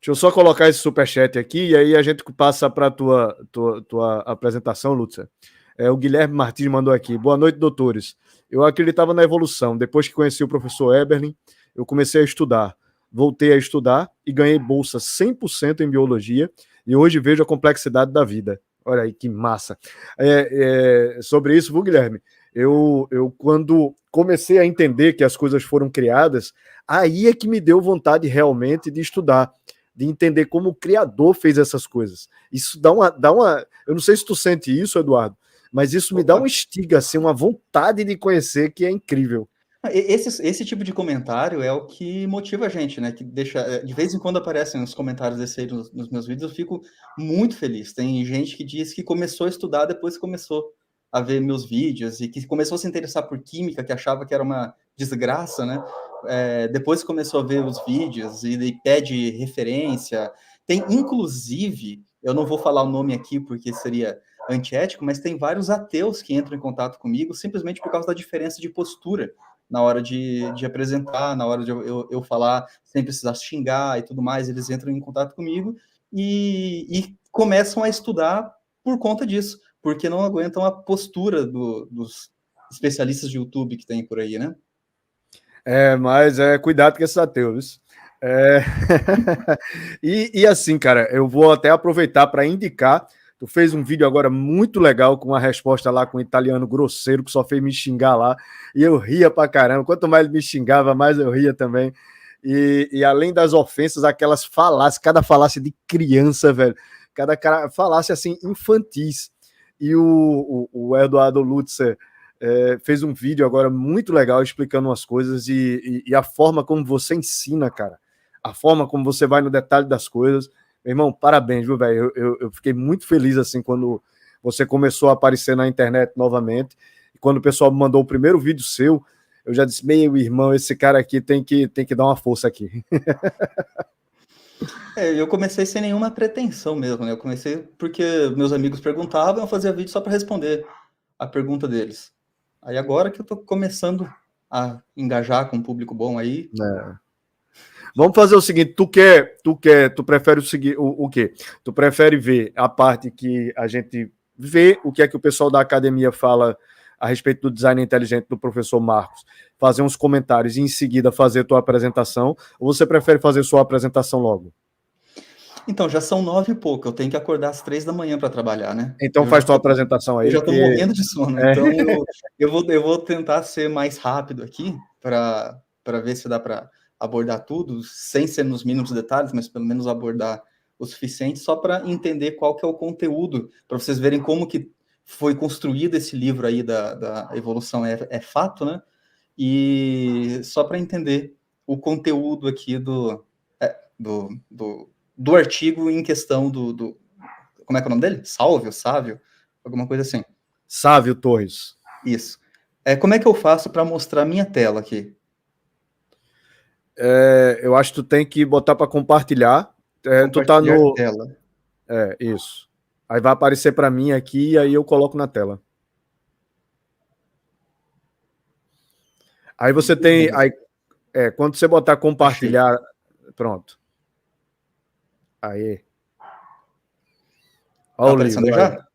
Deixa eu só colocar esse superchat aqui e aí a gente passa para a tua apresentação, Lúcia. O Guilherme Martins mandou aqui. Boa noite, doutores. Eu acreditava na evolução. Depois que conheci o professor Eberlin, eu comecei a estudar. Voltei a estudar e ganhei bolsa 100% em biologia e hoje vejo a complexidade da vida. Olha aí, que massa. Sobre isso, viu, Guilherme? Eu, quando comecei a entender que as coisas foram criadas, aí é que me deu vontade realmente de estudar, de entender como o Criador fez essas coisas. Isso dá uma. Eu não sei se tu sente isso, Eduardo, mas isso me dá um instiga, assim, uma vontade de conhecer que é incrível. Esse tipo de comentário é o que motiva a gente, né? Que deixa. De vez em quando aparecem os comentários desse aí nos meus vídeos, eu fico muito feliz. Tem gente que diz que começou a estudar depois que começou a ver meus vídeos e que começou a se interessar por química, que achava que era uma desgraça, né? Depois que começou a ver os vídeos e pede referência. Tem, inclusive, eu não vou falar o nome aqui porque seria antiético, mas tem vários ateus que entram em contato comigo simplesmente por causa da diferença de postura na hora de apresentar, na hora de eu falar sem precisar xingar e tudo mais, eles entram em contato comigo e começam a estudar por conta disso, porque não aguentam a postura dos especialistas de YouTube que tem por aí, né? Mas cuidado com esses ateus. E assim, cara, eu vou até aproveitar para indicar. Tu fez um vídeo agora muito legal com uma resposta lá com um italiano grosseiro que só fez me xingar lá. E eu ria pra caramba. Quanto mais ele me xingava, mais eu ria também. E além das ofensas, aquelas falácias, cada falácia de criança, velho. Cada falácia assim, infantis. E o Eduardo Lutzer fez um vídeo agora muito legal explicando umas coisas e a forma como você ensina, cara. A forma como você vai no detalhe das coisas. Meu irmão, parabéns, viu, velho? Eu fiquei muito feliz assim quando você começou a aparecer na internet novamente. E quando o pessoal me mandou o primeiro vídeo seu, eu já disse, meu irmão, esse cara aqui tem que dar uma força aqui. Eu comecei sem nenhuma pretensão mesmo, né? Eu comecei porque meus amigos perguntavam, eu fazia vídeo só para responder a pergunta deles. Aí agora que eu tô começando a engajar com um público bom aí. Vamos fazer o seguinte, tu prefere o quê? Tu prefere ver a parte que a gente vê o que é que o pessoal da academia fala a respeito do design inteligente do professor Marcos, fazer uns comentários e em seguida fazer tua apresentação, ou você prefere fazer sua apresentação logo? Então, já são 9 e pouco, eu tenho que acordar às 3 da manhã para trabalhar, né? Então faz tua apresentação Eu aí, já tô que... morrendo de sono, então eu vou tentar ser mais rápido aqui para ver se dá para abordar tudo, sem ser nos mínimos detalhes, mas pelo menos abordar o suficiente, só para entender qual que é o conteúdo, para vocês verem como que foi construído esse livro aí da evolução é fato, né? E só para entender o conteúdo aqui do artigo em questão como é que é o nome dele? Sávio? Alguma coisa assim. Sávio Torres. Isso. Como é que eu faço para mostrar minha tela aqui? Eu acho que tu tem que botar para compartilhar. Tu tá Compartilhar no... tela. Isso. Aí vai aparecer para mim aqui e aí eu coloco na tela. Aí você tem... Aí, quando você botar compartilhar... Achei. Pronto. Aí. Tá aparecendo já?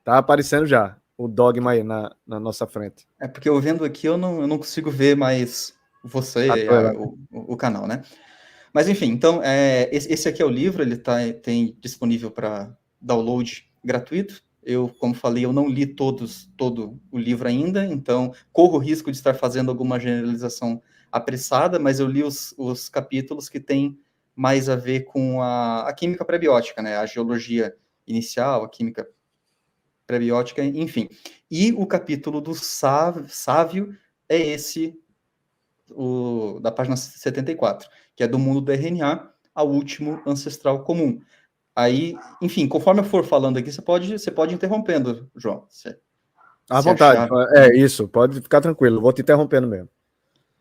Tá aparecendo já. O dogma aí na nossa frente. Porque eu vendo aqui eu não consigo ver mais você, o canal, né? Mas enfim, então, esse aqui é o livro, ele tem disponível para download gratuito. Eu, como falei, eu não li todo o livro ainda, então corro o risco de estar fazendo alguma generalização apressada, mas eu li os capítulos que têm mais a ver com a química prebiótica, né? A geologia inicial, a química prebiótica, enfim. E o capítulo do Sávio é esse, da página 74, que é do mundo do RNA ao último ancestral comum. Aí, enfim, conforme eu for falando aqui, você pode ir interrompendo, João. À vontade. Isso, pode ficar tranquilo, vou te interrompendo mesmo.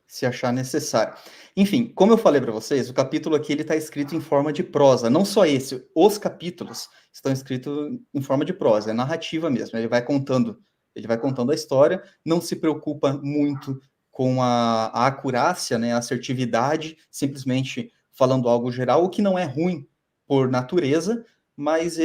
Se achar necessário. Enfim, como eu falei para vocês, o capítulo aqui ele está escrito em forma de prosa. Não só esse, os capítulos estão escritos em forma de prosa, é narrativa mesmo. Ele vai contando a história, não se preocupa muito com a acurácia, né, a assertividade, simplesmente falando algo geral, o que não é ruim por natureza, mas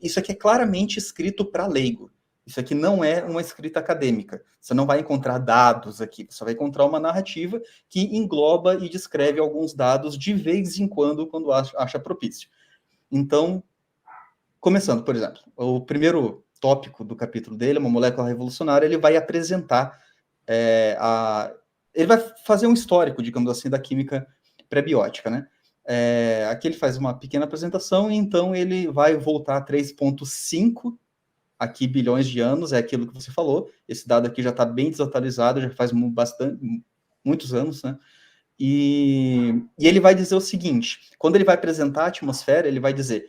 isso aqui é claramente escrito para leigo. Isso aqui não é uma escrita acadêmica. Você não vai encontrar dados aqui, você vai encontrar uma narrativa que engloba e descreve alguns dados de vez em quando acha propício. Então, começando, por exemplo, o primeiro tópico do capítulo dele, uma molécula revolucionária, ele vai apresentar, ele vai fazer um histórico, digamos assim, da química pré-biótica, né? Aqui ele faz uma pequena apresentação, e então ele vai voltar a 3,5 aqui bilhões de anos, é aquilo que você falou. Esse dado aqui já está bem desatualizado, já faz muitos anos, né? E ele vai dizer o seguinte: quando ele vai apresentar a atmosfera, ele vai dizer: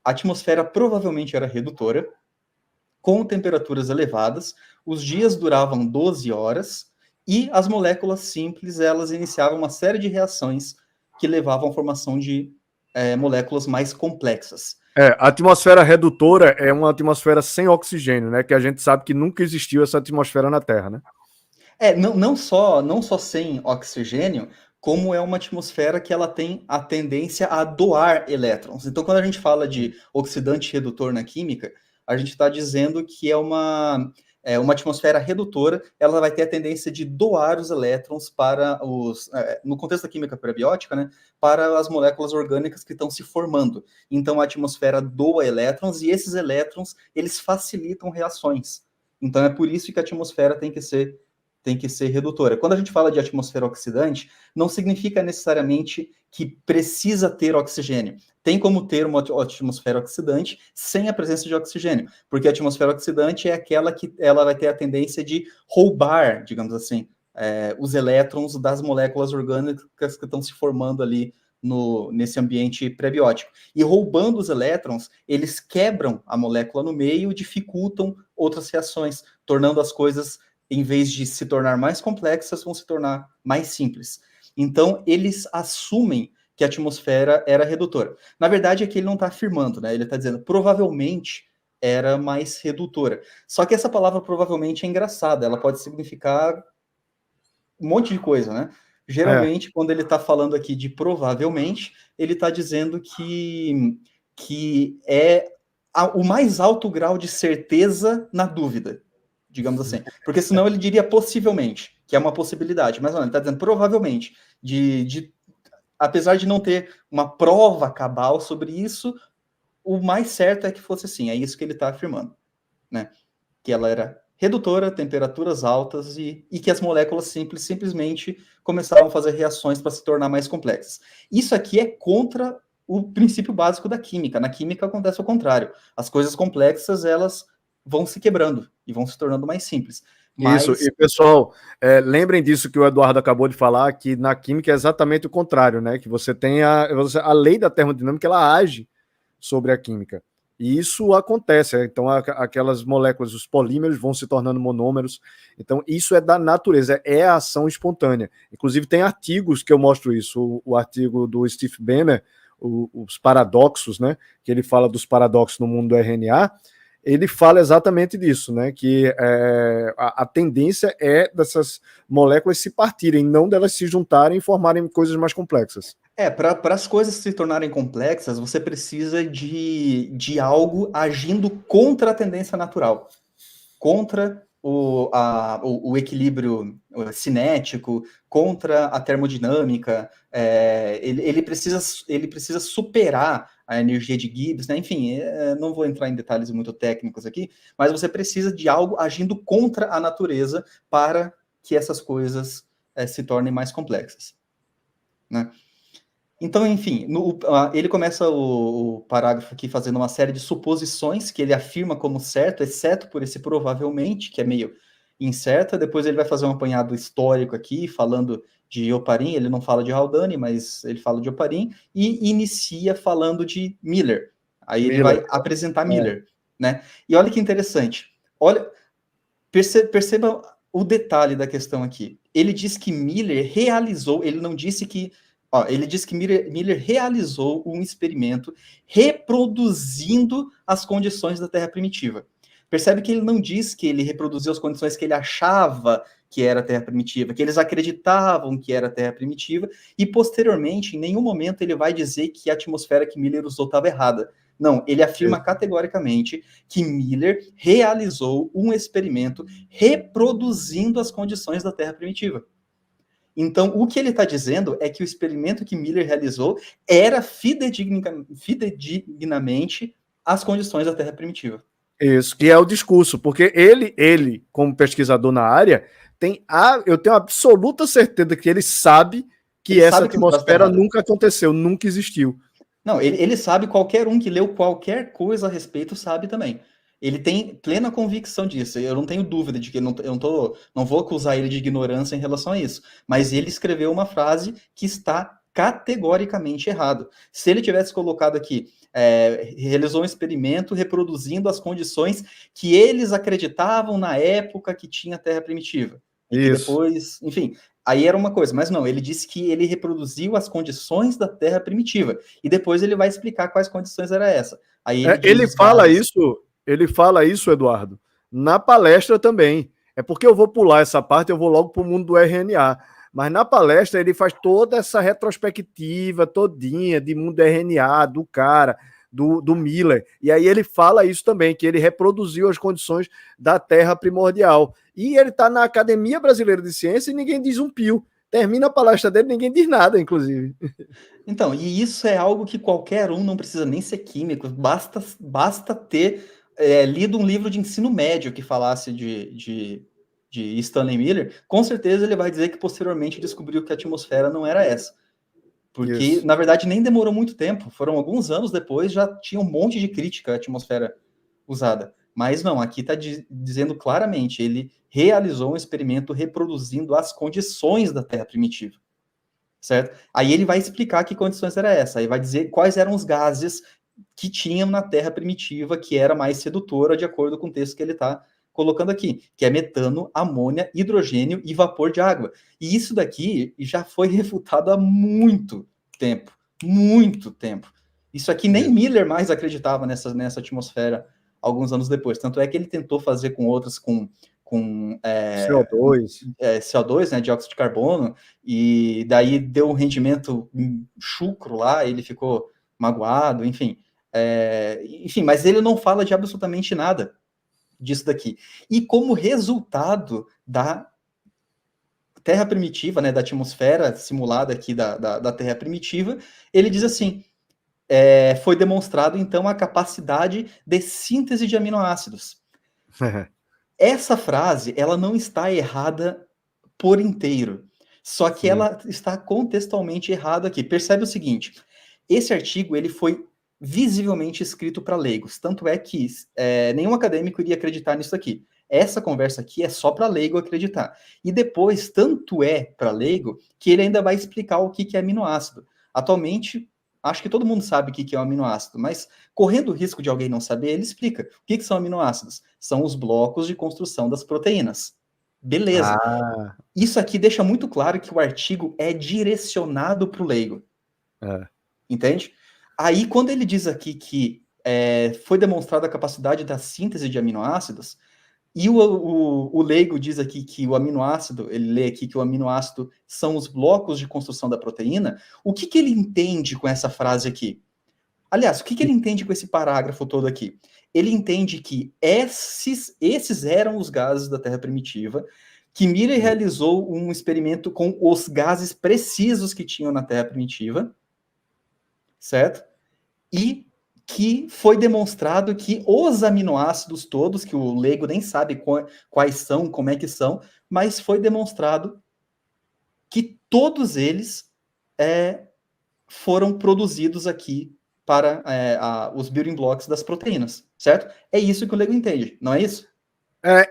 a atmosfera provavelmente era redutora, com temperaturas elevadas, os dias duravam 12 horas, e as moléculas simples, elas iniciavam uma série de reações que levavam à formação de moléculas mais complexas. A atmosfera redutora é uma atmosfera sem oxigênio, né? Que a gente sabe que nunca existiu essa atmosfera na Terra, né? Não só sem oxigênio, como é uma atmosfera que ela tem a tendência a doar elétrons. Então, quando a gente fala de oxidante redutor na química, a gente está dizendo que é uma atmosfera redutora, ela vai ter a tendência de doar os elétrons para no contexto da química pré-biótica, né, para as moléculas orgânicas que estão se formando. Então, a atmosfera doa elétrons, e esses elétrons, eles facilitam reações. Então, é por isso que a atmosfera tem que ser redutora. Quando a gente fala de atmosfera oxidante, não significa necessariamente que precisa ter oxigênio. Tem como ter uma atmosfera oxidante sem a presença de oxigênio, porque a atmosfera oxidante é aquela que ela vai ter a tendência de roubar, digamos assim, os elétrons das moléculas orgânicas que estão se formando ali nesse ambiente pré-biótico. E roubando os elétrons, eles quebram a molécula no meio e dificultam outras reações, tornando as coisas, em vez de se tornar mais complexas, vão se tornar mais simples. Então, eles assumem que a atmosfera era redutora. Na verdade, é que ele não está afirmando, né? Ele está dizendo, provavelmente era mais redutora. Só que essa palavra provavelmente é engraçada, ela pode significar um monte de coisa, né? Geralmente, quando ele está falando aqui de provavelmente, ele está dizendo que é o mais alto grau de certeza na dúvida, digamos assim. Porque senão ele diria possivelmente, que é uma possibilidade. Mas não, ele está dizendo provavelmente. Apesar de não ter uma prova cabal sobre isso, o mais certo é que fosse assim. É isso que ele está afirmando, né? Que ela era redutora, temperaturas altas, e que as moléculas simples simplesmente começavam a fazer reações para se tornar mais complexas. Isso aqui é contra o princípio básico da química. Na química acontece o contrário. As coisas complexas, elas vão se quebrando e vão se tornando mais simples. Isso, e pessoal, lembrem disso que o Eduardo acabou de falar, que na química é exatamente o contrário, né? Que você tem a lei da termodinâmica, ela age sobre a química. E isso acontece, então aquelas moléculas, os polímeros vão se tornando monômeros. Então isso é da natureza, é a ação espontânea. Inclusive tem artigos que eu mostro isso, o artigo do Steve Banner, os paradoxos, né? Que ele fala dos paradoxos no mundo do RNA. Ele fala exatamente disso, né? Que a tendência é dessas moléculas se partirem, não delas se juntarem e formarem coisas mais complexas. Para as coisas se tornarem complexas, você precisa de algo agindo contra a tendência natural, contra o equilíbrio cinético, contra a termodinâmica. Ele precisa superar a energia de Gibbs, né? Enfim, não vou entrar em detalhes muito técnicos aqui, mas você precisa de algo agindo contra a natureza para que essas coisas se tornem mais complexas, né? Então, enfim, ele começa o parágrafo aqui fazendo uma série de suposições que ele afirma como certo, exceto por esse provavelmente, que é meio incerta. Depois ele vai fazer um apanhado histórico aqui, falando de Oparin. Ele não fala de Haldane, mas ele fala de Oparin, e inicia falando de Miller. Aí ele vai apresentar Miller, né? E olha que interessante. Perceba o detalhe da questão aqui. Ele diz que Miller realizou, ele não disse que ele diz que Miller realizou um experimento reproduzindo as condições da Terra primitiva. Percebe que ele não diz que ele reproduziu as condições que ele achava que era a Terra primitiva, que eles acreditavam que era a Terra primitiva, e posteriormente, em nenhum momento ele vai dizer que a atmosfera que Miller usou estava errada. Não, ele afirma categoricamente que Miller realizou um experimento reproduzindo as condições da Terra primitiva. Então, o que ele está dizendo é que o experimento que Miller realizou era fidedignamente as condições da Terra primitiva. Isso, que é o discurso, porque ele como pesquisador na área, eu tenho absoluta certeza que ele sabe que ele essa sabe que atmosfera nunca aconteceu, nunca existiu. Não, ele sabe, qualquer um que leu qualquer coisa a respeito sabe também. Ele tem plena convicção disso. Eu não tenho dúvida de que eu não vou acusar ele de ignorância em relação a isso. Mas ele escreveu uma frase que está categoricamente errado. Se ele tivesse colocado aqui, realizou um experimento reproduzindo as condições que eles acreditavam na época que tinha Terra primitiva. E que depois, enfim, aí era uma coisa, mas não, ele disse que ele reproduziu as condições da Terra primitiva, e depois ele vai explicar quais condições era essa. Aí ele fala isso, Eduardo, na palestra também. É porque eu vou pular essa parte, eu vou logo para o mundo do RNA. Mas na palestra ele faz toda essa retrospectiva todinha de mundo do RNA, do cara, do Miller. E aí ele fala isso também, que ele reproduziu as condições da Terra primordial. E ele está na Academia Brasileira de Ciência e ninguém diz um pio. Termina a palestra dele, ninguém diz nada, inclusive. Então, e isso é algo que qualquer um, não precisa nem ser químico, basta ter lido um livro de ensino médio que falasse de Stanley Miller, com certeza ele vai dizer que posteriormente descobriu que a atmosfera não era essa. Porque, isso, na verdade, nem demorou muito tempo, foram alguns anos depois, já tinha um monte de crítica à atmosfera usada. Mas não, aqui está dizendo claramente, ele realizou um experimento reproduzindo as condições da Terra primitiva, certo? Aí ele vai explicar que condições era essa, aí vai dizer quais eram os gases que tinham na Terra primitiva, que era mais sedutora, de acordo com o texto que ele está colocando aqui, que é metano, amônia, hidrogênio e vapor de água. E isso daqui já foi refutado há muito tempo. Isso aqui nem Miller mais acreditava nessa atmosfera alguns anos depois. Tanto é que ele tentou fazer com outras, com CO2, né, dióxido de carbono, e daí deu um rendimento chucro lá, ele ficou magoado, enfim. Enfim, mas ele não fala de absolutamente nada disso daqui. E como resultado da Terra primitiva, né, da atmosfera simulada aqui da Terra primitiva, ele diz assim, foi demonstrado, então, a capacidade de síntese de aminoácidos. Essa frase, ela não está errada por inteiro, só que ela está contextualmente errada aqui. Percebe o seguinte, esse artigo, ele foi visivelmente escrito para leigos, tanto é que nenhum acadêmico iria acreditar nisso aqui. Essa conversa aqui é só para leigo acreditar. E depois, tanto é para leigo, que ele ainda vai explicar o que é aminoácido. Atualmente, acho que todo mundo sabe o que é um aminoácido, mas correndo o risco de alguém não saber, ele explica. O que são aminoácidos? São os blocos de construção das proteínas. Beleza. Isso aqui deixa muito claro que o artigo é direcionado para o leigo. Entende? Aí, quando ele diz aqui que foi demonstrada a capacidade da síntese de aminoácidos, e o leigo diz aqui que o aminoácido, ele lê aqui que o aminoácido são os blocos de construção da proteína, o que ele entende com essa frase aqui? Aliás, o que ele entende com esse parágrafo todo aqui? Ele entende que esses eram os gases da Terra primitiva, que Miller realizou um experimento com os gases precisos que tinham na Terra primitiva, certo? E que foi demonstrado que os aminoácidos todos, que o leigo nem sabe quais são, como é que são, mas foi demonstrado que todos eles foram produzidos aqui para os building blocks das proteínas, certo? É isso que o leigo entende, não é isso?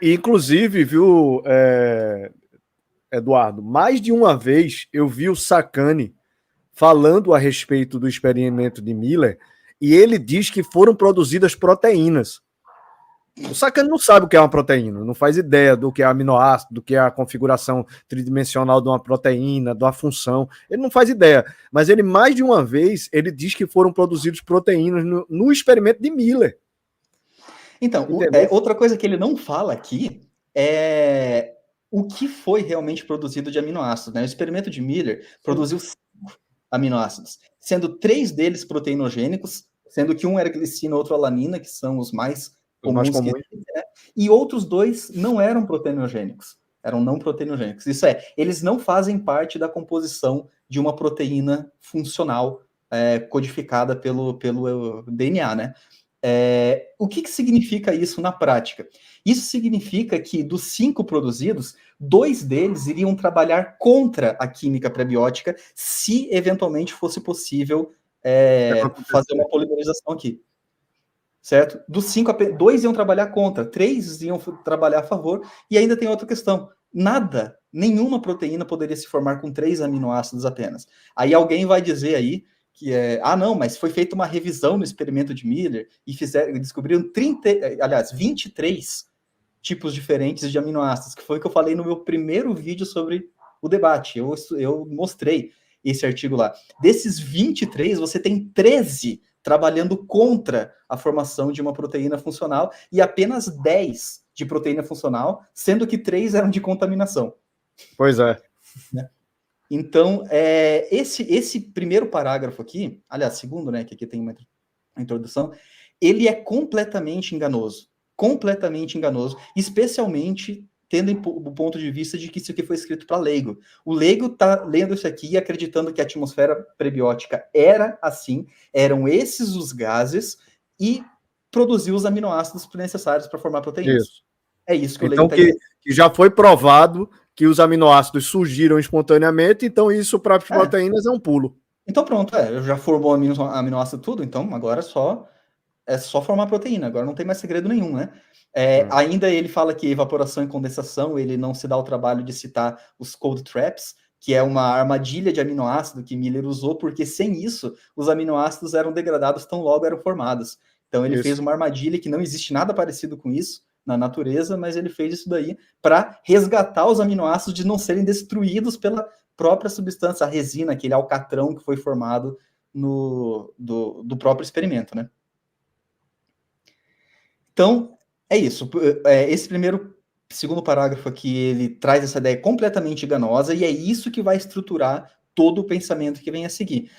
Inclusive, viu, Eduardo, mais de uma vez eu vi o Sacani falando a respeito do experimento de Miller, e ele diz que foram produzidas proteínas. O Sacani não sabe o que é uma proteína, não faz ideia do que é aminoácido, do que é a configuração tridimensional de uma proteína, de uma função. Ele não faz ideia. Mas ele, mais de uma vez, ele diz que foram produzidas proteínas no experimento de Miller. Então, outra coisa que ele não fala aqui é o que foi realmente produzido de aminoácidos, né? O experimento de Miller produziu 5 aminoácidos, sendo 3 deles proteinogênicos, sendo que um era glicina e outro alanina, que são os mais comuns. Que existem, né? E outros 2 não eram proteinogênicos, eram não proteinogênicos. Isso é, eles não fazem parte da composição de uma proteína funcional codificada pelo DNA, né? O que significa isso na prática? Isso significa que dos 5 produzidos, 2 deles iriam trabalhar contra a química prebiótica se eventualmente fosse possível fazer uma polimerização aqui. Certo? Dos 5, 2 iam trabalhar contra, 3 iam trabalhar a favor, e ainda tem outra questão. Nenhuma proteína poderia se formar com 3 aminoácidos apenas. Aí alguém vai dizer aí que não, mas foi feita uma revisão no experimento de Miller e descobriram 23 tipos diferentes de aminoácidos, que foi o que eu falei no meu primeiro vídeo sobre o debate. Eu mostrei esse artigo lá. Desses 23, você tem 13 trabalhando contra a formação de uma proteína funcional e apenas 10 de proteína funcional, sendo que 3 eram de contaminação. Pois é. Né? Então, esse primeiro parágrafo aqui, aliás, segundo, né, que aqui tem uma introdução, ele é completamente enganoso, especialmente tendo o ponto de vista de que isso aqui foi escrito para leigo. O leigo está lendo isso aqui e acreditando que a atmosfera prebiótica era assim, eram esses os gases, e produziu os aminoácidos necessários para formar proteínas. Isso. É isso que o leigo está dizendo. Que já foi provado que os aminoácidos surgiram espontaneamente, então isso para as proteínas é um pulo. Então pronto, já formou aminoácido tudo, então agora é só formar proteína, agora não tem mais segredo nenhum, né? Ainda ele fala que evaporação e condensação, ele não se dá o trabalho de citar os cold traps, que é uma armadilha de aminoácido que Miller usou, porque sem isso, os aminoácidos eram degradados tão logo eram formados. Então ele fez uma armadilha que não existe nada parecido com isso na natureza, mas ele fez isso daí para resgatar os aminoácidos de não serem destruídos pela própria substância, a resina, aquele alcatrão que foi formado do próprio experimento, né? Então, é isso. Esse segundo parágrafo aqui, ele traz essa ideia completamente enganosa, e é isso que vai estruturar todo o pensamento que vem a seguir.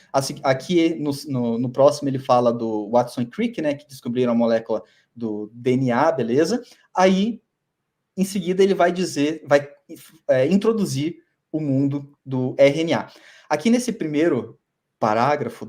Aqui, no próximo, ele fala do Watson e Crick, né, que descobriram a molécula do DNA, beleza? Aí, em seguida, ele vai introduzir o mundo do RNA. Aqui nesse primeiro parágrafo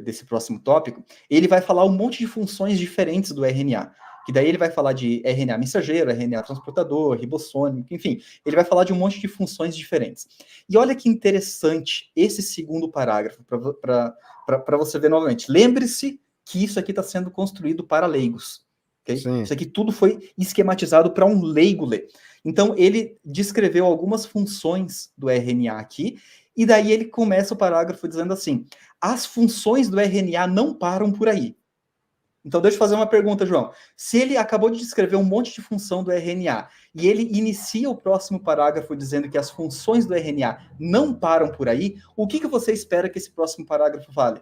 desse próximo tópico, ele vai falar um monte de funções diferentes do RNA. Que daí ele vai falar de RNA mensageiro, RNA transportador, ribossômico, enfim, ele vai falar de um monte de funções diferentes. E olha que interessante esse segundo parágrafo, para você ver novamente. Lembre-se que isso aqui está sendo construído para leigos. Okay? Isso aqui tudo foi esquematizado para um leigo ler. Então, ele descreveu algumas funções do RNA aqui, e daí ele começa o parágrafo dizendo assim: as funções do RNA não param por aí. Então, deixa eu fazer uma pergunta, João. Se ele acabou de descrever um monte de função do RNA e ele inicia o próximo parágrafo dizendo que as funções do RNA não param por aí, o que você espera que esse próximo parágrafo fale?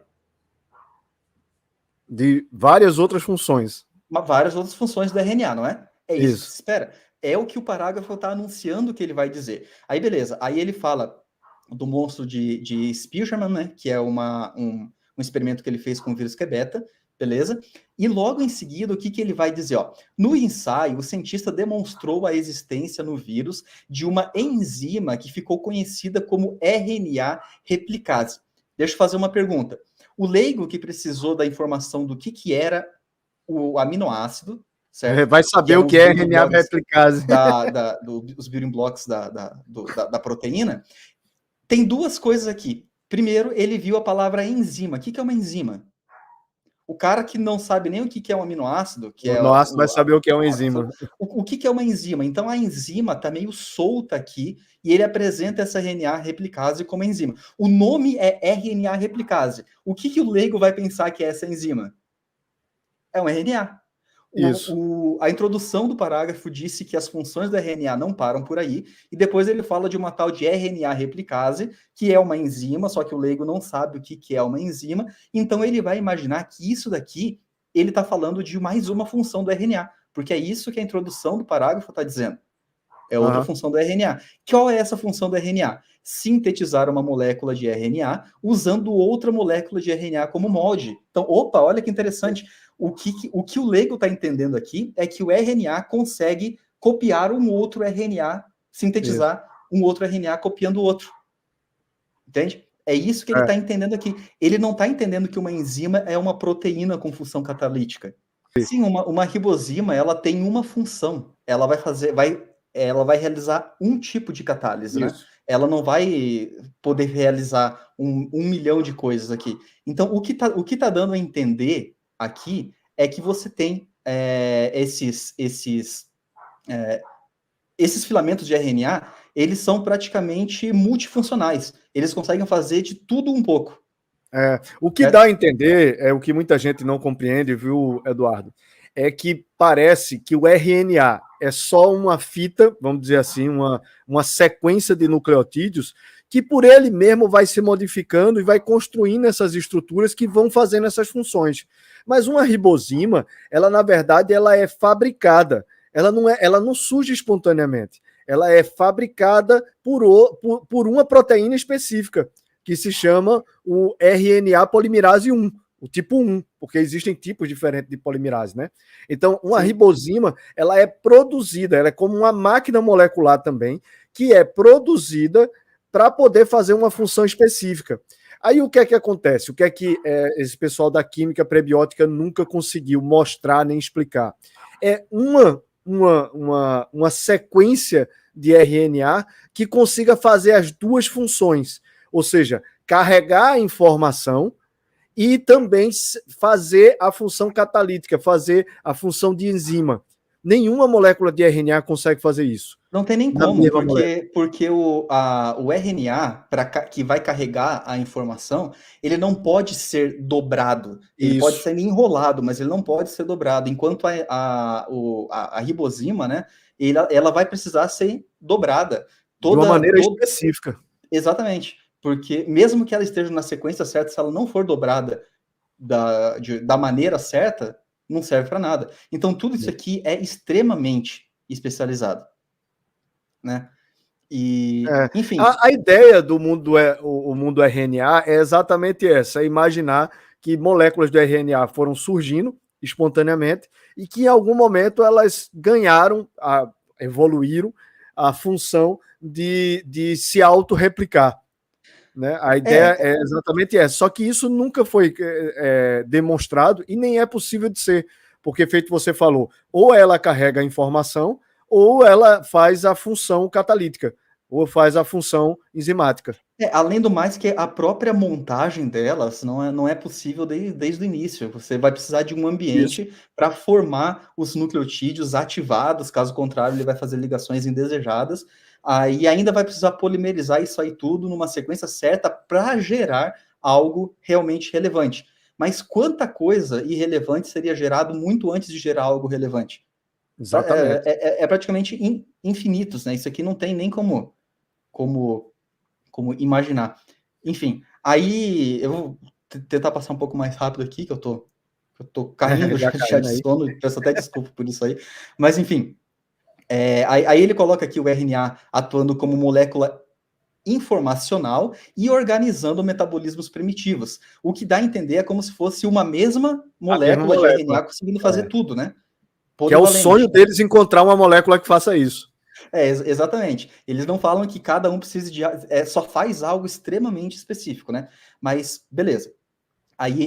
De várias outras funções. Várias outras funções do RNA, não é? É isso que se espera. É o que o parágrafo está anunciando que ele vai dizer. Aí, beleza. Aí ele fala do monstro de Spearman, né? Que é um experimento que ele fez com o vírus Q-beta. Beleza? E logo em seguida, o que ele vai dizer? No ensaio, o cientista demonstrou a existência no vírus de uma enzima que ficou conhecida como RNA replicase. Deixa eu fazer uma pergunta. O leigo que precisou da informação do que era o aminoácido, certo? Vai saber o que é RNA replicase. Os building blocks da proteína. Tem duas coisas aqui. Primeiro, ele viu a palavra enzima. O que é uma enzima? O cara que não sabe nem o que é um aminoácido, o aminoácido vai saber o que é uma enzima. O que é uma enzima? Então, a enzima está meio solta aqui e ele apresenta essa RNA replicase como enzima. O nome é RNA replicase. O que o leigo vai pensar que é essa enzima? É um RNA. A introdução do parágrafo disse que as funções do RNA não param por aí, e depois ele fala de uma tal de RNA replicase, que é uma enzima, só que o leigo não sabe o que é uma enzima, então ele vai imaginar que isso daqui, ele está falando de mais uma função do RNA, porque é isso que a introdução do parágrafo está dizendo. É outra função do RNA. Qual é essa função do RNA? Sintetizar uma molécula de RNA usando outra molécula de RNA como molde. Então, opa, olha que interessante. O que o leigo está entendendo aqui é que o RNA consegue copiar um outro RNA, sintetizar um outro RNA copiando o outro. Entende? É isso que ele está entendendo aqui. Ele não está entendendo que uma enzima é uma proteína com função catalítica. Sim, uma ribosima, ela tem uma função. Ela vai realizar um tipo de catálise, né? Ela não vai poder realizar um milhão de coisas aqui. Então, o que tá dando a entender aqui é que você tem esses filamentos de RNA, eles são praticamente multifuncionais. Eles conseguem fazer de tudo um pouco. O que dá a entender, o que muita gente não compreende, viu, Eduardo? É que parece que o RNA é só uma fita, vamos dizer assim, uma sequência de nucleotídeos que por ele mesmo vai se modificando e vai construindo essas estruturas que vão fazendo essas funções. Mas uma ribosima, ela na verdade ela é fabricada, ela não surge espontaneamente, ela é fabricada por uma proteína específica, que se chama o RNA polimerase 1, o tipo 1, porque existem tipos diferentes de polimerase, né? Então, uma ribosima, ela é produzida, ela é como uma máquina molecular também, que é produzida para poder fazer uma função específica. Aí o que é que acontece? O que é que esse pessoal da química prebiótica nunca conseguiu mostrar nem explicar? É uma sequência de RNA que consiga fazer as duas funções, ou seja, carregar a informação e também fazer a função catalítica, fazer a função de enzima. Nenhuma molécula de RNA consegue fazer isso. Não tem nem como, porque o RNA, que vai carregar a informação, ele não pode ser dobrado. Ele pode ser enrolado, mas ele não pode ser dobrado. Enquanto a ribosima, né, ela vai precisar ser dobrada. De uma maneira específica. Exatamente. Porque mesmo que ela esteja na sequência certa, se ela não for dobrada da maneira certa, não serve para nada. Então, tudo isso aqui é extremamente especializado, né? E, enfim... A ideia do mundo o mundo RNA é exatamente essa, é imaginar que moléculas do RNA foram surgindo espontaneamente e que em algum momento elas ganharam, evoluíram a função de se autorreplicar. Né? A ideia é exatamente essa. Só que isso nunca foi demonstrado e nem é possível de ser, porque, feito você falou, ou ela carrega a informação ou ela faz a função catalítica, ou faz a função enzimática. Além do mais, que a própria montagem delas não é possível desde o início. Você vai precisar de um ambiente para formar os nucleotídeos ativados, caso contrário, ele vai fazer ligações indesejadas. E ainda vai precisar polimerizar isso aí tudo numa sequência certa para gerar algo realmente relevante. Mas quanta coisa irrelevante seria gerado muito antes de gerar algo relevante? Exatamente. É praticamente infinitos, né? Isso aqui não tem nem como imaginar. Enfim, aí eu vou tentar passar um pouco mais rápido aqui, que eu tô caindo já de sono, peço até desculpa por isso aí. Mas, enfim, aí ele coloca aqui o RNA atuando como molécula informacional e organizando metabolismos primitivos. O que dá a entender é como se fosse uma mesma molécula de RNA conseguindo fazer tudo, né? Que é o sonho deles encontrar uma molécula que faça isso. Exatamente. Eles não falam que cada um precisa só faz algo extremamente específico, né? Mas, beleza. Aí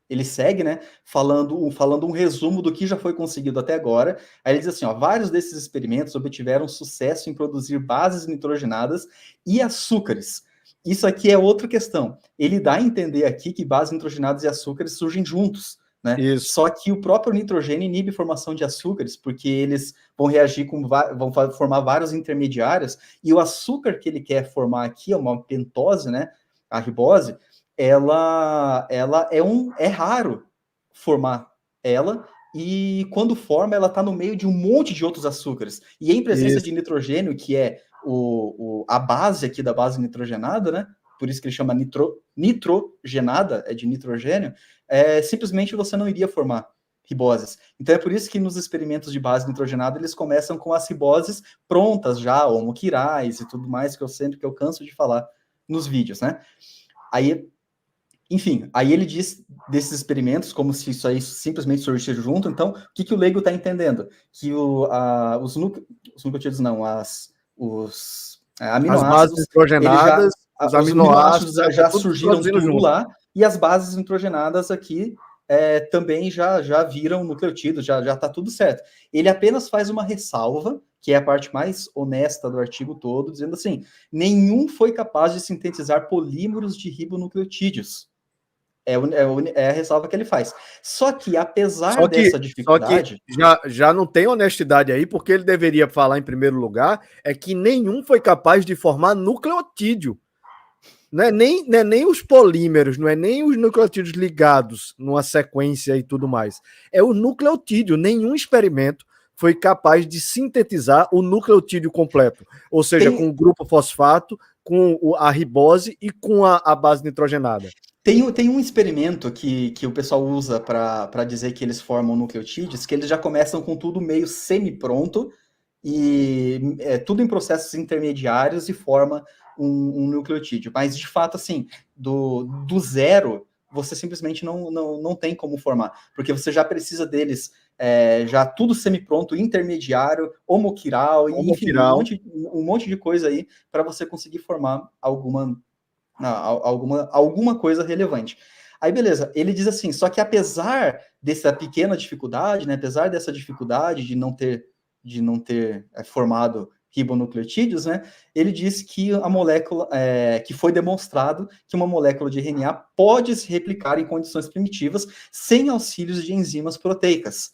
ele segue, né? Falando um resumo do que já foi conseguido até agora. Aí ele diz assim, ó, vários desses experimentos obtiveram sucesso em produzir bases nitrogenadas e açúcares. Isso aqui é outra questão. Ele dá a entender aqui que bases nitrogenadas e açúcares surgem juntos. Né? Só que o próprio nitrogênio inibe a formação de açúcares, porque eles vão reagir vão formar vários intermediários, e o açúcar que ele quer formar aqui, é uma pentose, né? A ribose, ela é raro formar ela, e quando forma, ela está no meio de um monte de outros açúcares. E em presença de nitrogênio, que é a base aqui da base nitrogenada, né? Por isso que ele chama nitrogenada, é de nitrogênio, simplesmente você não iria formar. riboses. Então é por isso que nos experimentos de base nitrogenada eles começam com as riboses prontas já, homoquirais e tudo mais, que eu canso de falar nos vídeos, né? Aí, enfim, aí ele diz desses experimentos como se isso aí simplesmente surgisse junto. Então, o que o leigo está entendendo? Que os nucleotídeos não, os As bases aminoácidos, nitrogenadas, os os aminoácidos aminoácidos, já tudo surgiram produzindo tudo junto. lá, e as bases nitrogenadas aqui também já viram nucleotídeos, já está tudo certo. Ele apenas faz uma ressalva, que é a parte mais honesta do artigo todo, dizendo assim, nenhum foi capaz de sintetizar polímeros de ribonucleotídeos. É a ressalva que ele faz. Só que, apesar dessa dificuldade... já não tem honestidade aí, porque ele deveria falar, em primeiro lugar, é que nenhum foi capaz de formar nucleotídeo. Não é nem os polímeros, não é nem os nucleotídeos ligados numa sequência e tudo mais. É o nucleotídeo. Nenhum experimento foi capaz de sintetizar o nucleotídeo completo. Ou seja, com o grupo fosfato, com a ribose e com a base nitrogenada. Tem um experimento que o pessoal usa para dizer que eles formam nucleotídeos, que eles já começam com tudo meio semi-pronto, e tudo em processos intermediários e forma um nucleotídeo. Mas, de fato, assim, do zero, você simplesmente não tem como formar, porque você já precisa deles já tudo semi-pronto, intermediário, homoquiral, enfim, um monte de coisa aí para você conseguir formar alguma coisa relevante. Aí, beleza, ele diz assim, só que apesar dessa pequena dificuldade, né, apesar dessa dificuldade de não ter formado ribonucleotídeos, né, ele diz que a molécula, que foi demonstrado que uma molécula de RNA pode se replicar em condições primitivas sem auxílios de enzimas proteicas.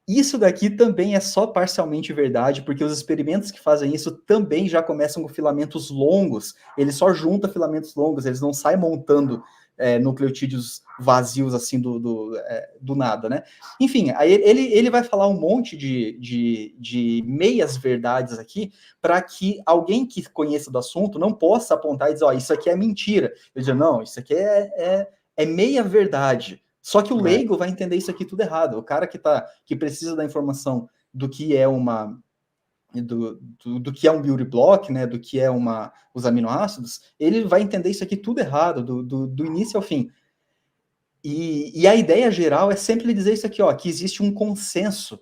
Isso daqui também é só parcialmente verdade, porque os experimentos que fazem isso também já começam com filamentos longos. Ele só junta filamentos longos, eles não saem montando nucleotídeos vazios assim do nada, né? Enfim, aí ele vai falar um monte de meias verdades aqui para que alguém que conheça do assunto não possa apontar e dizer, ó, isso aqui é mentira. Eu digo, não, isso aqui é meia verdade. Só que o leigo vai entender isso aqui tudo errado. O cara que precisa da informação do que é do que é um building block, né, do que é os aminoácidos, ele vai entender isso aqui tudo errado, do início ao fim. E a ideia geral é sempre dizer isso aqui, ó, que existe um consenso.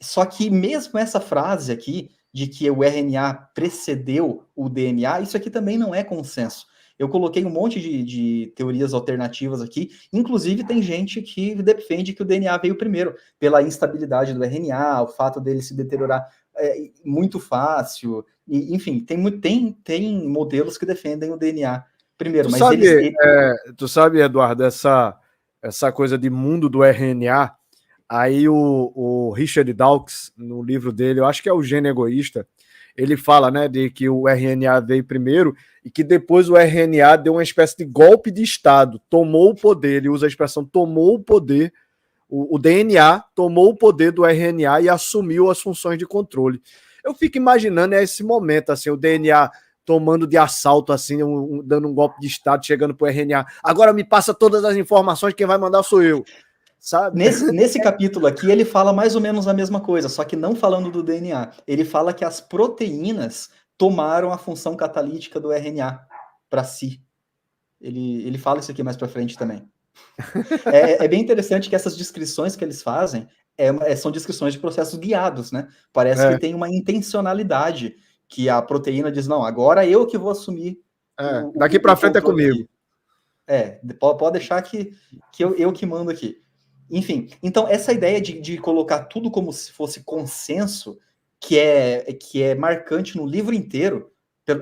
Só que mesmo essa frase aqui, de que o RNA precedeu o DNA, isso aqui também não é consenso. Eu coloquei um monte de teorias alternativas aqui, inclusive tem gente que defende que o DNA veio primeiro, pela instabilidade do RNA, o fato dele se deteriorar muito fácil, e, enfim, tem modelos que defendem o DNA primeiro, mas tu sabe, Eduardo, essa coisa de mundo do RNA, aí o Richard Dawkins, no livro dele, eu acho que é o Gene Egoísta, ele fala, né, de que o RNA veio primeiro e que depois o RNA deu uma espécie de golpe de Estado, tomou o poder, ele usa a expressão tomou o poder, o DNA tomou o poder do RNA e assumiu as funções de controle. Eu fico imaginando esse momento, assim, o DNA tomando de assalto, assim, dando um golpe de Estado, chegando pro RNA. Agora me passa todas as informações, quem vai mandar sou eu. Sabe? Nesse capítulo aqui, ele fala mais ou menos a mesma coisa, só que não falando do DNA. Ele fala que as proteínas tomaram a função catalítica do RNA para si. Ele fala isso aqui mais para frente também. É bem interessante que essas descrições que eles fazem são descrições de processos guiados, né? Parece que tem uma intencionalidade, que a proteína diz, não, agora eu que vou assumir daqui para frente é comigo. Pode deixar que eu que mando aqui. Enfim, então essa ideia de colocar tudo como se fosse consenso, que é marcante no livro inteiro,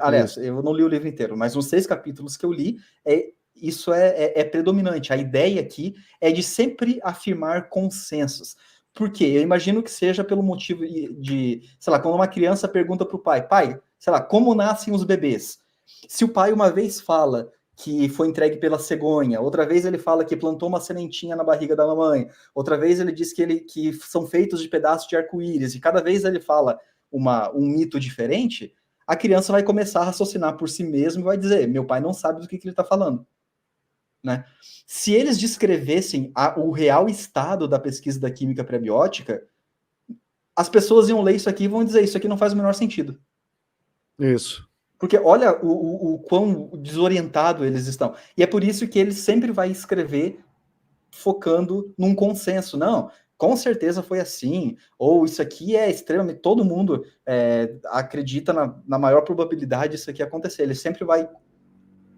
aliás, eu não li o livro inteiro, mas nos 6 capítulos que eu li, isso é predominante. A ideia aqui é de sempre afirmar consensos. Por quê? Eu imagino que seja pelo motivo de, sei lá, quando uma criança pergunta para o pai, sei lá, como nascem os bebês? Se o pai uma vez fala que foi entregue pela cegonha, outra vez ele fala que plantou uma sementinha na barriga da mamãe, outra vez ele diz que são feitos de pedaços de arco-íris, e cada vez ele fala um mito diferente, a criança vai começar a raciocinar por si mesmo e vai dizer, meu pai não sabe do que ele está falando. né? Se eles descrevessem o real estado da pesquisa da química prebiótica, as pessoas iam ler isso aqui e vão dizer, isso aqui não faz o menor sentido. Isso. Porque olha o quão desorientado eles estão. E é por isso que ele sempre vai escrever focando num consenso. Não, com certeza foi assim. Ou isso aqui é extremamente... Todo mundo acredita na maior probabilidade disso aqui acontecer. Ele sempre vai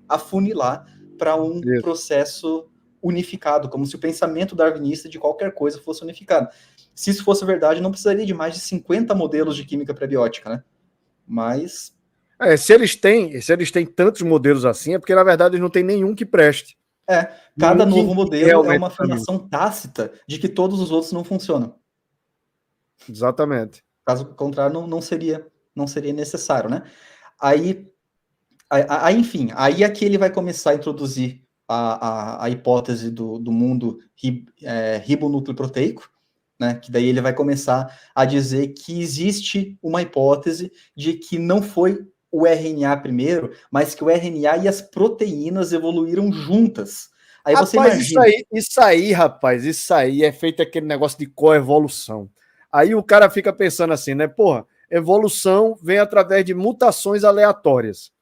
afunilar para um processo unificado, como se o pensamento darwinista de qualquer coisa fosse unificado. Se isso fosse verdade, não precisaria de mais de 50 modelos de química prebiótica, né? Mas... se eles têm tantos modelos assim, é porque, na verdade, eles não tem nenhum que preste. Cada novo modelo é uma afirmação tácita de que todos os outros não funcionam. Exatamente. Caso contrário, não seria necessário, né? Aí, enfim, aí aqui ele vai começar a introduzir a hipótese do mundo ribonucleoproteico, né? Que daí ele vai começar a dizer que existe uma hipótese de que não foi o RNA primeiro, mas que o RNA e as proteínas evoluíram juntas. Aí rapaz, você imagina... Isso aí é feito aquele negócio de coevolução. Aí o cara fica pensando assim, né? Porra, evolução vem através de mutações aleatórias.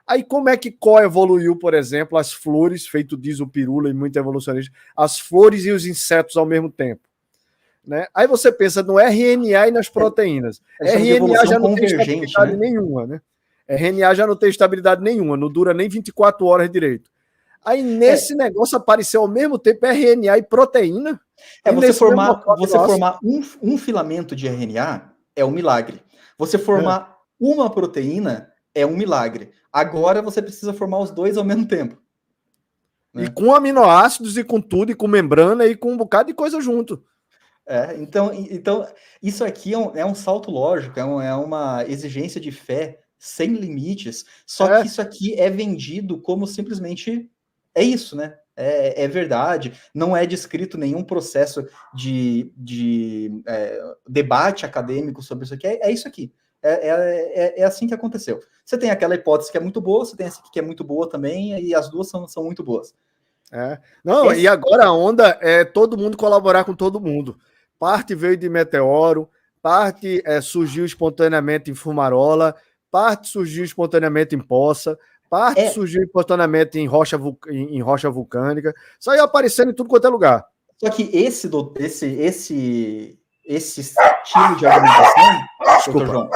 Aí como é que coevoluiu, por exemplo, as flores, feito diz o Pirula e muito evolucionista, as flores e os insetos ao mesmo tempo? Né? Aí você pensa no RNA e nas proteínas. RNA já não tem estabilidade, né? Nenhuma, né? RNA já não tem estabilidade nenhuma, não dura nem 24 horas direito. Aí nesse negócio apareceu ao mesmo tempo RNA e proteína. Você formar um filamento de RNA é um milagre. Você formar uma proteína é um milagre. Agora você precisa formar os dois ao mesmo tempo. Né? E com aminoácidos e com tudo, e com membrana e com um bocado de coisa junto. Então isso aqui é um salto lógico, é uma exigência de fé sem limites, só que isso aqui é vendido como simplesmente é isso, né? É verdade, não é descrito nenhum processo de debate acadêmico sobre isso aqui, é isso aqui. É assim que aconteceu. Você tem aquela hipótese que é muito boa, você tem essa aqui que é muito boa também, e as duas são muito boas. Não, e agora a onda é todo mundo colaborar com todo mundo. Parte veio de meteoro, parte surgiu espontaneamente em fumarola, parte surgiu espontaneamente em poça, parte surgiu espontaneamente em rocha vulcânica, saiu aparecendo em tudo quanto é lugar. Só que esse estilo de argumentação, doutor João,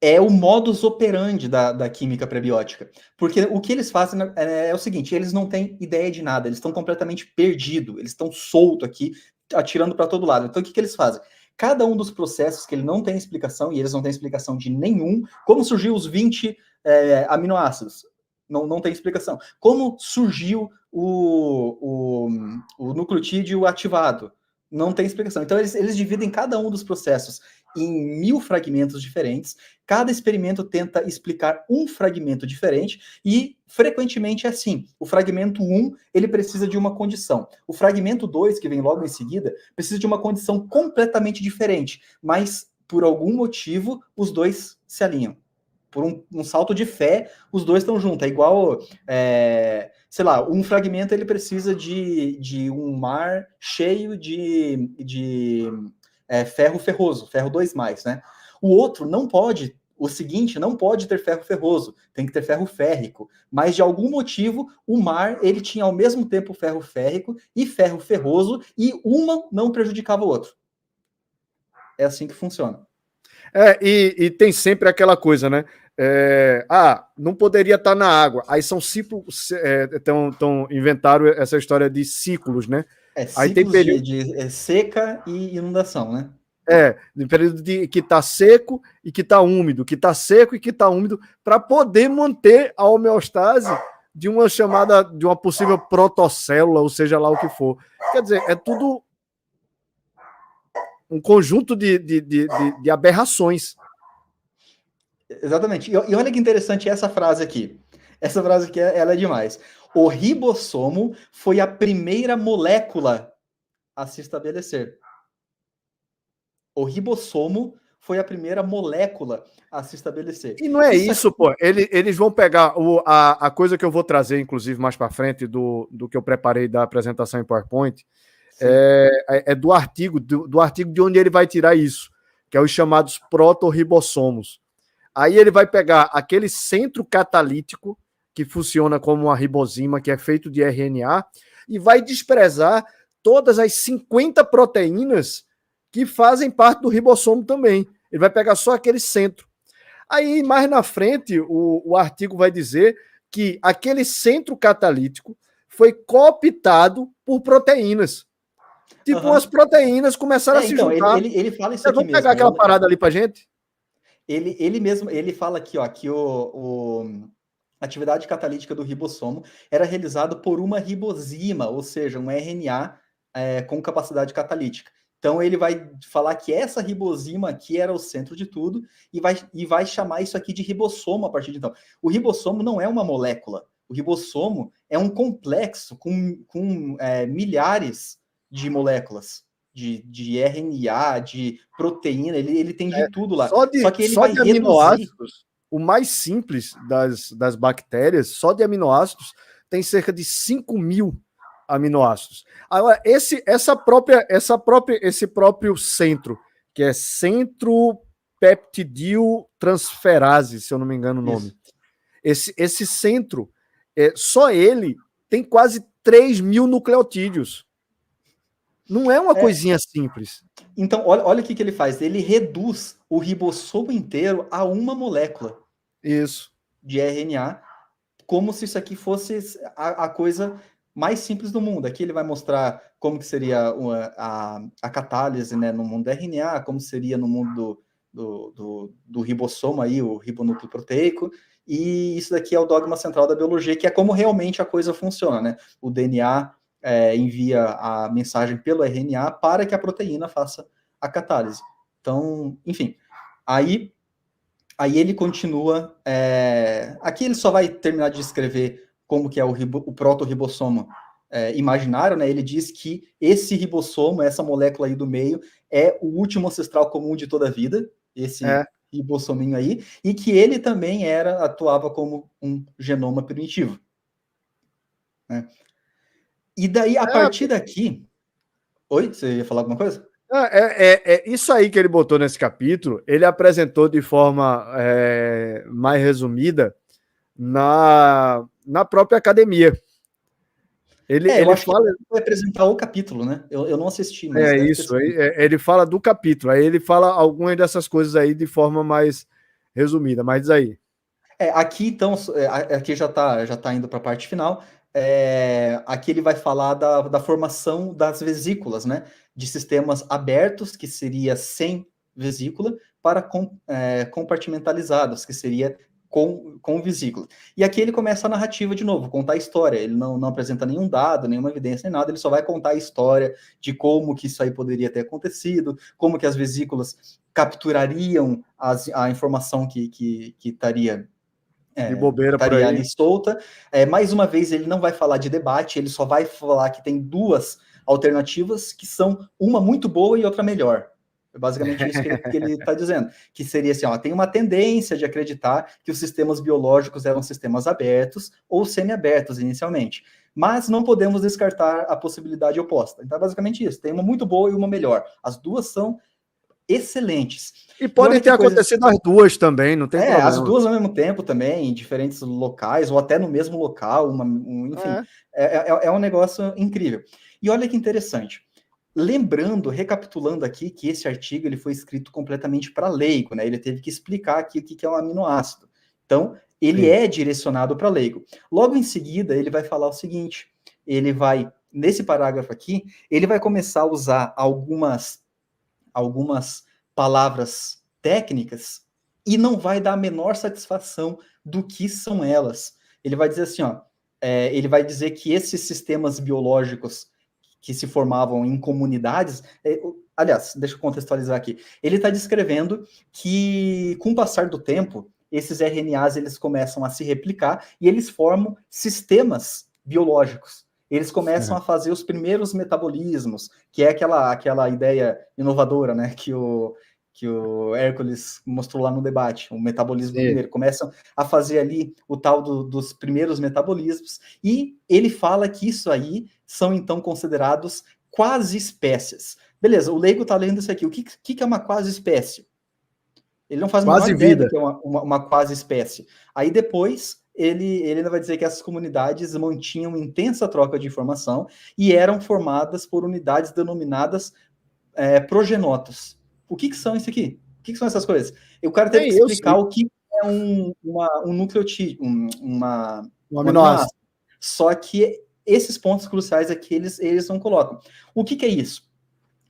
é o modus operandi da química prebiótica. Porque o que eles fazem é o seguinte, eles não têm ideia de nada, eles estão completamente perdidos, eles estão soltos aqui, atirando para todo lado. Então o que eles fazem? Cada um dos processos que ele não tem explicação, e eles não têm explicação de nenhum, como surgiu os 20 aminoácidos? Não tem explicação. Como surgiu o nucleotídeo ativado? Não tem explicação. Então, eles dividem cada um dos processos em 1000 fragmentos diferentes. Cada experimento tenta explicar um fragmento diferente e, frequentemente, é assim. O fragmento 1, ele precisa de uma condição. O fragmento 2, que vem logo em seguida, precisa de uma condição completamente diferente. Mas, por algum motivo, os dois se alinham. Por um salto de fé, os dois estão juntos. É igual, sei lá, um fragmento ele precisa de um mar cheio de ferro ferroso, ferro 2+, né? O outro não pode, o seguinte não pode ter ferro ferroso, tem que ter ferro férrico. Mas, de algum motivo, o mar ele tinha ao mesmo tempo ferro férrico e ferro ferroso, e uma não prejudicava o outro. É assim que funciona. E tem sempre aquela coisa, né? Não poderia estar na água. Aí são ciclos, inventaram essa história de ciclos, né? Aí tem período de seca e inundação, né? De período que está seco e que está úmido, que está seco e que está úmido, para poder manter a homeostase de uma possível protocélula, ou seja lá o que for. Quer dizer, é tudo um conjunto de aberrações. Exatamente. E olha que interessante essa frase aqui. Essa frase aqui, ela é demais. O ribossomo foi a primeira molécula a se estabelecer. O ribossomo foi a primeira molécula a se estabelecer. E não é isso, pô. Eles vão pegar a coisa que eu vou trazer, inclusive, mais para frente, do que eu preparei da apresentação em PowerPoint, do artigo de onde ele vai tirar isso, que é os chamados protorribossomos. Aí ele vai pegar aquele centro catalítico, que funciona como uma ribosima, que é feito de RNA, e vai desprezar todas as 50 proteínas que fazem parte do ribossomo também. Ele vai pegar só aquele centro. Aí, mais na frente, o artigo vai dizer que aquele centro catalítico foi cooptado por proteínas. Tipo, as proteínas começaram a se juntar. Ele fala isso aqui Vamos mesmo. pegar aquela parada ali pra gente? Ele mesmo, ele fala aqui, ó, que a atividade catalítica do ribossomo era realizada por uma ribosima, ou seja, um RNA com capacidade catalítica. Então, ele vai falar que essa ribosima aqui era o centro de tudo e vai chamar isso aqui de ribossomo a partir de então. O ribossomo não é uma molécula. O ribossomo é um complexo com milhares de moléculas, de RNA, de proteína, ele tem de tudo lá. Só que ele vai reduzir... aminoácidos, o mais simples das bactérias, só de aminoácidos, tem cerca de 5.000 aminoácidos. Agora, esse próprio centro, que é centro peptidiltransferase, se eu não me engano o nome. Esse centro, só ele tem quase 3.000 nucleotídeos. Não é uma coisinha simples. Então, olha o que ele faz. Ele reduz o ribossomo inteiro a uma molécula. Isso. De RNA, como se isso aqui fosse a coisa mais simples do mundo. Aqui ele vai mostrar como que seria a catálise, né, no mundo do RNA, como seria no mundo do ribossomo, aí, o ribonúcleo proteico, e isso daqui é o dogma central da biologia, que é como realmente a coisa funciona, né? O DNA envia a mensagem pelo RNA para que a proteína faça a catálise. Então, enfim, aí ele continua... aqui ele só vai terminar de descrever como que é o protorribossomo imaginário, né? Ele diz que esse ribossomo, essa molécula aí do meio, é o último ancestral comum de toda a vida, esse ribossominho aí, e que ele também atuava como um genoma primitivo. Né? E daí, a partir daqui... Oi? Você ia falar alguma coisa? Isso aí que ele botou nesse capítulo, ele apresentou de forma mais resumida na própria academia. Ele fala... que vai apresentar o capítulo, né? Eu não assisti, mas... isso. Ele fala do capítulo, aí ele fala algumas dessas coisas aí de forma mais resumida, mas diz aí. Aqui, então, aqui já tá indo para a parte final. Aqui ele vai falar da formação das vesículas, né? De sistemas abertos, que seria sem vesícula, para compartimentalizados, que seria com vesícula. E aqui ele começa a narrativa de novo, contar a história. Ele não apresenta nenhum dado, nenhuma evidência, nem nada, ele só vai contar a história de como que isso aí poderia ter acontecido, como que as vesículas capturariam a informação que estaria... de bobeira por aí. Ali solta. Mais uma vez, ele não vai falar de debate, ele só vai falar que tem duas alternativas, que são uma muito boa e outra melhor. É basicamente isso que ele está dizendo. Que seria assim, tem uma tendência de acreditar que os sistemas biológicos eram sistemas abertos ou semi-abertos inicialmente. Mas não podemos descartar a possibilidade oposta. Então, é basicamente isso. Tem uma muito boa e uma melhor. As duas são excelentes. E podem ter acontecido as duas também, não tem problema. As duas ao mesmo tempo também, em diferentes locais, ou até no mesmo local, enfim. É um negócio incrível. E olha que interessante. Lembrando, recapitulando aqui, que esse artigo ele foi escrito completamente para leigo, né? Ele teve que explicar aqui o que é um aminoácido. Então, ele é direcionado para leigo. Logo em seguida, ele vai falar o seguinte, ele vai, nesse parágrafo aqui, ele vai começar a usar algumas palavras técnicas e não vai dar a menor satisfação do que são elas. Ele vai dizer assim, ele vai dizer que esses sistemas biológicos que se formavam em comunidades, aliás, deixa eu contextualizar aqui, ele está descrevendo que, com o passar do tempo, esses RNAs eles começam a se replicar e eles formam sistemas biológicos. Eles começam a fazer os primeiros metabolismos, que é aquela ideia inovadora, né, que que o Hércules mostrou lá no debate, o metabolismo Sim. primeiro. Começam a fazer ali o tal dos primeiros metabolismos, e ele fala que isso aí são, então, considerados quase espécies. Beleza, o leigo está lendo isso aqui. O que é uma quase espécie? Ele não faz a menor ideia do que é uma quase espécie. Aí depois ele ainda vai dizer que essas comunidades mantinham intensa troca de informação e eram formadas por unidades denominadas progenotos. O que são isso aqui? O que são essas coisas? O cara teve que explicar o que é um nucleotídeo, um aminoácido. Só que esses pontos cruciais aqui eles não colocam. O que é isso?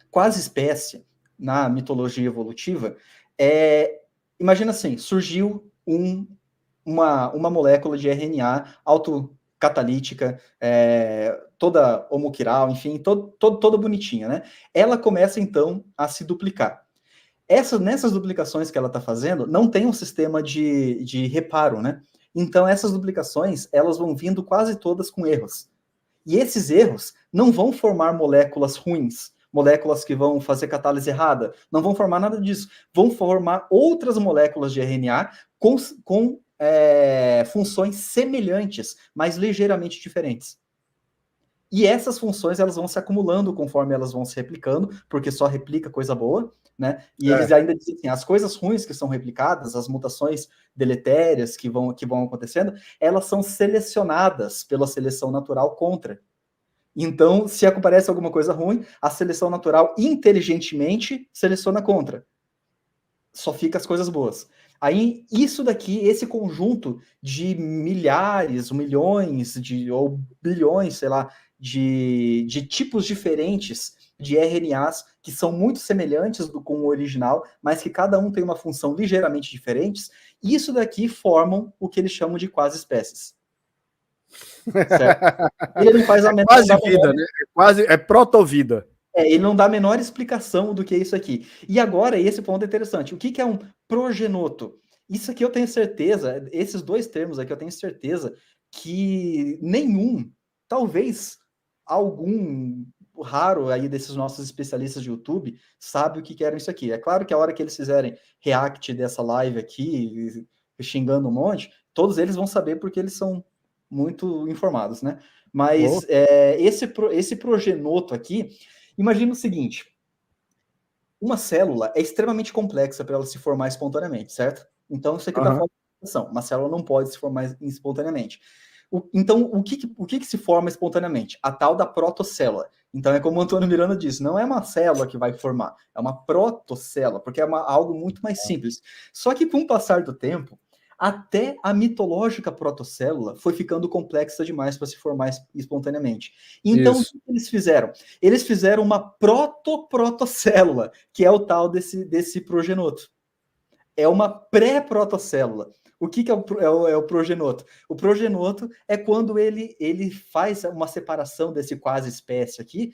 Quase espécie, na mitologia evolutiva, imagina assim, surgiu uma molécula de RNA autocatalítica, toda homoquiral, enfim, toda bonitinha, né? Ela começa, então, a se duplicar. Nessas duplicações que ela está fazendo, não tem um sistema de reparo, né? Então, essas duplicações, elas vão vindo quase todas com erros. E esses erros não vão formar moléculas ruins, moléculas que vão fazer catálise errada, não vão formar nada disso. Vão formar outras moléculas de RNA com funções semelhantes, mas ligeiramente diferentes. E essas funções elas vão se acumulando conforme elas vão se replicando, porque só replica coisa boa, né? E eles ainda dizem assim, as coisas ruins que são replicadas, as mutações deletérias que vão acontecendo, elas são selecionadas pela seleção natural contra. Então, se aparece alguma coisa ruim, a seleção natural inteligentemente seleciona contra. Só fica as coisas boas. Aí, isso daqui, esse conjunto de milhares, milhões, ou bilhões, sei lá, de tipos diferentes de RNAs que são muito semelhantes com o original, mas que cada um tem uma função ligeiramente diferente, isso daqui formam o que eles chamam de quase espécies. Certo? Ele não faz a menor, quase vida, né? É protovida. Ele não dá a menor explicação do que é isso aqui. E agora, esse ponto é interessante. O que é um progenoto? Isso aqui eu tenho certeza, esses dois termos aqui eu tenho certeza que nenhum, talvez algum raro aí desses nossos especialistas de YouTube sabe o que era isso aqui. É claro que a hora que eles fizerem react dessa live aqui, xingando um monte, todos eles vão saber porque eles são muito informados, né? Mas esse progenoto aqui, imagina o seguinte, uma célula é extremamente complexa para ela se formar espontaneamente, certo? Então, isso aqui está falando de formação. Uma célula não pode se formar espontaneamente. Então, o que se forma espontaneamente? A tal da protocélula. Então, é como o Antônio Miranda disse, não é uma célula que vai formar, é uma protocélula, porque é algo muito mais simples. Só que, com o passar do tempo, até a mitológica protocélula foi ficando complexa demais para se formar espontaneamente. Então, o que eles fizeram? Eles fizeram uma protocélula, que é o tal desse progenoto. É uma pré-protocélula. O que é o progenoto? O progenoto é quando ele faz uma separação desse quase espécie aqui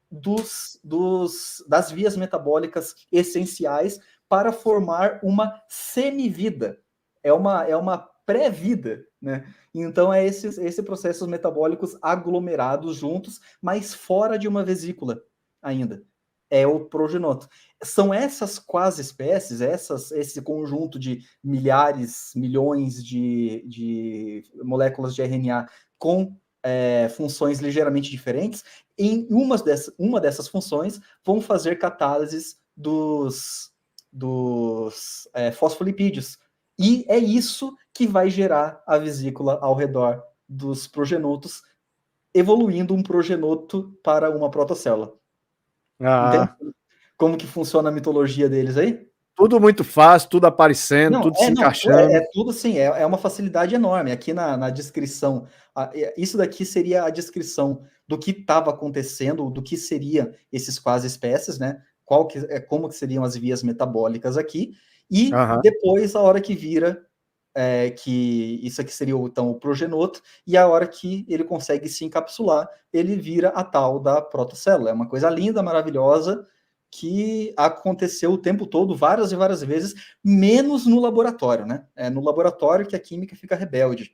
das vias metabólicas essenciais para formar uma semivida. É uma pré-vida, né? Então, é esses processos metabólicos aglomerados juntos, mas fora de uma vesícula ainda. É o progenoto. São essas quase espécies, esse conjunto de milhares, milhões de moléculas de RNA com funções ligeiramente diferentes. Em uma dessas funções vão fazer catálises dos fosfolipídios. E é isso que vai gerar a vesícula ao redor dos progenotos, evoluindo um progenoto para uma protocélula. Entende como que funciona a mitologia deles aí? Tudo muito fácil, tudo aparecendo, tudo se encaixando. Tudo assim, é uma facilidade enorme. Aqui na descrição, isso daqui seria a descrição do que estava acontecendo, do que seriam esses quase espécies, né? Como que seriam as vias metabólicas aqui, e depois a hora que vira, que isso aqui seria então o progenoto, e a hora que ele consegue se encapsular, ele vira a tal da protocélula. É uma coisa linda, maravilhosa, que aconteceu o tempo todo, várias e várias vezes, menos no laboratório, né? É no laboratório que a química fica rebelde.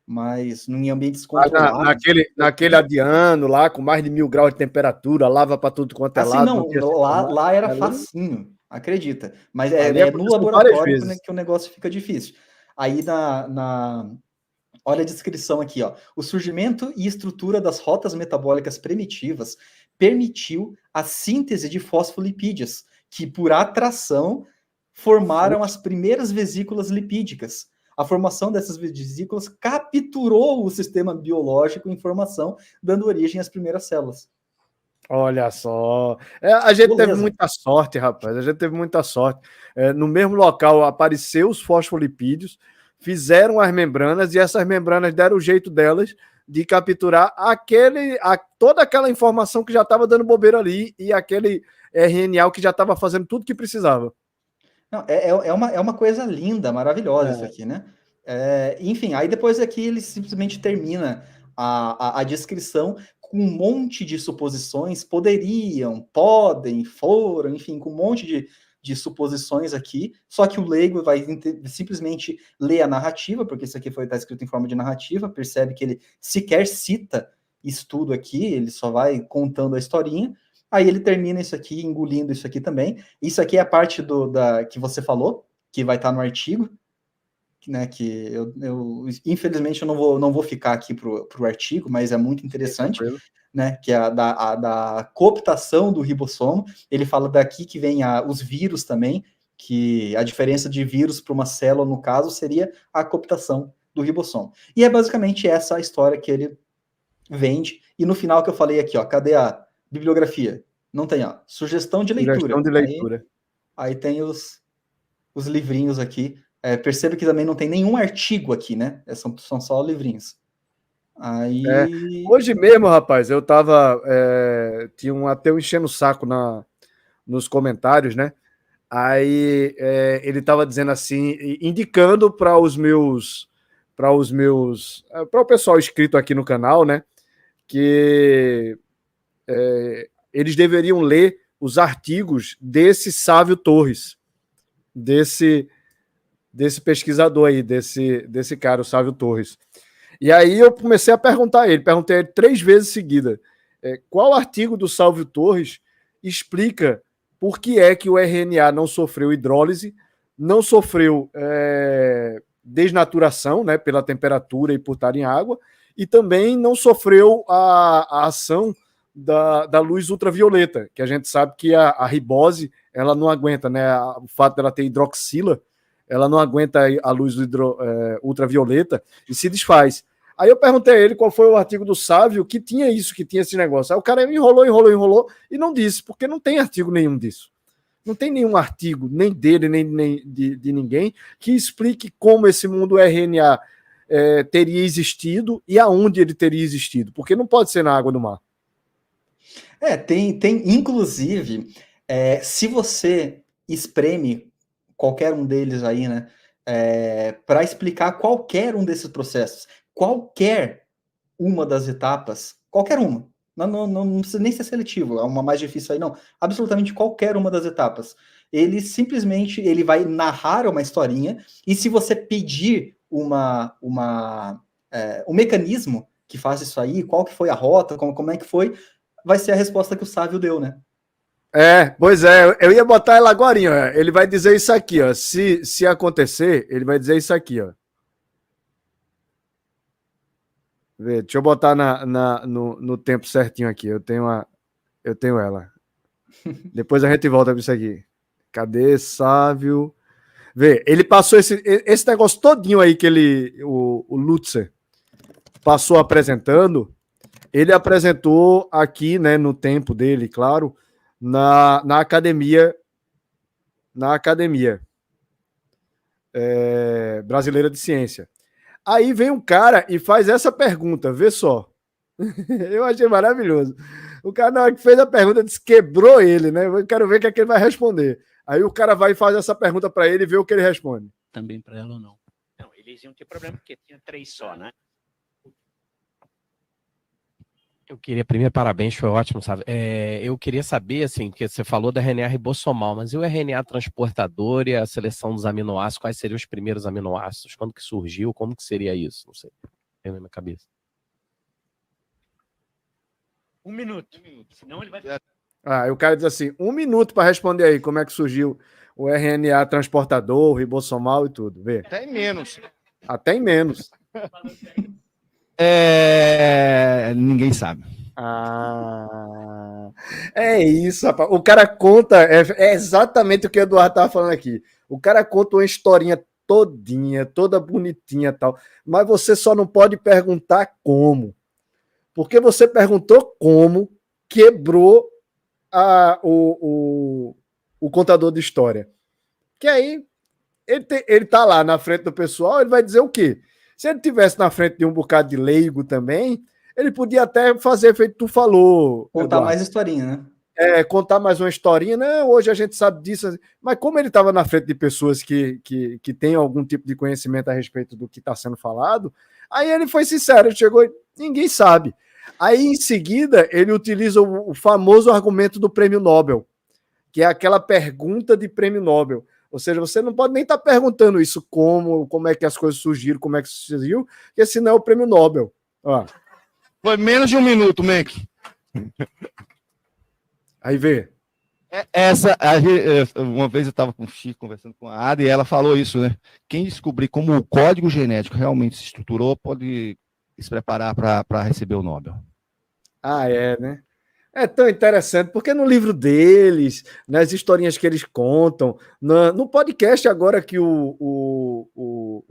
Mas em ambientes controlados... Naquele adiano lá, com mais de 1000 graus de temperatura, lava para tudo quanto é lado. Não, lá era facinho. Acredita. Mas Ali é no aconteceu várias laboratório vezes. que o negócio fica difícil. Aí olha a descrição aqui, ó. O surgimento e estrutura das rotas metabólicas primitivas permitiu a síntese de fosfolipídios, que por atração formaram as primeiras vesículas lipídicas. A formação dessas vesículas capturou o sistema biológico em formação, dando origem às primeiras células. Olha só. A gente teve Beleza. muita sorte, rapaz. A gente teve muita sorte. No mesmo local apareceu os fosfolipídios, fizeram as membranas e essas membranas deram o jeito delas de capturar toda aquela informação que já estava dando bobeira ali e aquele RNA que já estava fazendo tudo que precisava. Não, é uma coisa linda, maravilhosa isso aqui, né? Enfim, aí depois aqui ele simplesmente termina a descrição com um monte de suposições, poderiam, podem, foram, enfim, com um monte de suposições aqui, só que o leigo vai simplesmente ler a narrativa, porque isso aqui está escrito em forma de narrativa, percebe que ele sequer cita estudo aqui, ele só vai contando a historinha, aí ele termina isso aqui, engolindo isso aqui também. Isso aqui é a parte que você falou, que vai estar no artigo, né, que infelizmente eu não vou ficar aqui para o artigo, mas é muito interessante, né, que é a da cooptação do ribossomo. Ele fala daqui que vem os vírus também, que a diferença de vírus para uma célula, no caso, seria a cooptação do ribossomo. E é basicamente essa a história que ele vende. E no final que eu falei aqui, ó, cadê a bibliografia? Não tem, ó, sugestão de leitura. Sugestão de leitura. Aí tem os livrinhos aqui. Perceba que também não tem nenhum artigo aqui, né? São só livrinhos. Aí... Hoje mesmo, rapaz, eu tava... tinha um ateu enchendo o saco nos comentários, né? Aí ele tava dizendo assim, indicando para o pessoal inscrito aqui no canal, né? Que eles deveriam ler os artigos desse Sávio Torres, desse pesquisador aí, desse cara, o Sávio Torres. E aí eu comecei a perguntei a ele 3 vezes seguida, qual artigo do Sávio Torres explica por que é que o RNA não sofreu hidrólise, não sofreu desnaturação, né, pela temperatura e por estar em água, e também não sofreu a ação da luz ultravioleta, que a gente sabe que a ribose ela não aguenta, né? O fato dela ter hidroxila, ela não aguenta a luz ultravioleta e se desfaz. Aí eu perguntei a ele qual foi o artigo do Sávio que tinha esse negócio. Aí o cara enrolou e não disse, porque não tem artigo nenhum disso. Não tem nenhum artigo, nem dele, nem de ninguém, que explique como esse mundo RNA teria existido e aonde ele teria existido, porque não pode ser na água do mar. Tem inclusive, se você espreme qualquer um deles aí, né, para explicar qualquer um desses processos, qualquer uma das etapas, qualquer uma, não precisa nem ser seletivo, é uma mais difícil aí, não, absolutamente qualquer uma das etapas, ele vai narrar uma historinha, e se você pedir um mecanismo que faz isso aí, qual que foi a rota, como é que foi, vai ser a resposta que o Sávio deu, né? Pois é, eu ia botar ela agora, ó. Ele vai dizer isso aqui, ó. Se acontecer, ele vai dizer isso aqui, ó. Vê, deixa eu botar no tempo certinho aqui. Eu tenho ela. Depois a gente volta para isso aqui. Cadê Sávio? Vê, ele passou esse negócio todinho aí que o Lutzer passou apresentando. Ele apresentou aqui, né, no tempo dele, claro, na academia brasileira de ciência. Aí vem um cara e faz essa pergunta, vê só. Eu achei maravilhoso. O cara, na hora que fez a pergunta, quebrou ele, né? Eu quero ver o que é que ele vai responder. Aí o cara vai e faz essa pergunta para ele e vê o que ele responde. Também para ela ou não? Não, eles iam ter problema porque tinha 3 só, né? Eu queria, primeiro, parabéns, foi ótimo, sabe? Eu queria saber, assim, porque você falou da RNA ribossomal, mas e o RNA transportador e a seleção dos aminoácidos? Quais seriam os primeiros aminoácidos? Quando que surgiu? Como que seria isso? Não sei. Tem na minha cabeça. Um minuto. Senão ele vai... Ah, o cara diz assim, 1 minuto para responder aí como é que surgiu o RNA transportador, o ribossomal e tudo. Vê. Até menos. Até em menos. Ninguém sabe. Ah, é isso, rapaz. O cara conta, é exatamente o que o Eduardo estava falando aqui. O cara conta uma historinha todinha, toda bonitinha e tal, mas você só não pode perguntar como. Porque você perguntou como, quebrou o contador de história. Que aí ele tá lá na frente do pessoal, ele vai dizer o quê? Se ele tivesse na frente de um bocado de leigo também, ele podia até fazer feito tu falou. Contar Eduardo. mais historinha, né? Contar mais uma historinha, né? Hoje a gente sabe disso, mas como ele estava na frente de pessoas que têm algum tipo de conhecimento a respeito do que está sendo falado, aí ele foi sincero, ele chegou e ninguém sabe. Aí em seguida ele utiliza o famoso argumento do prêmio Nobel, que é aquela pergunta de prêmio Nobel. Ou seja, você não pode nem estar perguntando isso como é que as coisas surgiram, como é que surgiu, porque senão é o prêmio Nobel. Ó. Foi menos de 1 minuto, Menck. Aí vê. Uma vez eu estava com o Chico conversando com a Ada e ela falou isso, né? Quem descobrir como o código genético realmente se estruturou pode se preparar para receber o Nobel. Ah, né? É tão interessante, porque no livro deles, nas historinhas que eles contam, no podcast agora que o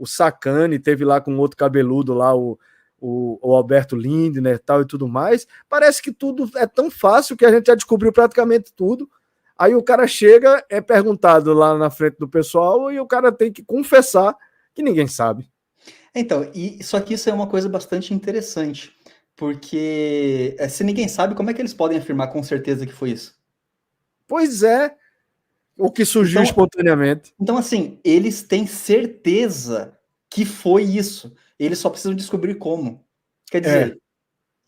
Sacani teve lá com outro cabeludo lá, o Alberto Lindner tal e tudo mais, parece que tudo é tão fácil que a gente já descobriu praticamente tudo. Aí o cara chega, é perguntado lá na frente do pessoal e o cara tem que confessar que ninguém sabe. Então, só que isso é uma coisa bastante interessante, porque se ninguém sabe, como é que eles podem afirmar com certeza que foi isso? Pois é, o que surgiu espontaneamente. Então, assim, eles têm certeza que foi isso. Eles só precisam descobrir como. Quer dizer,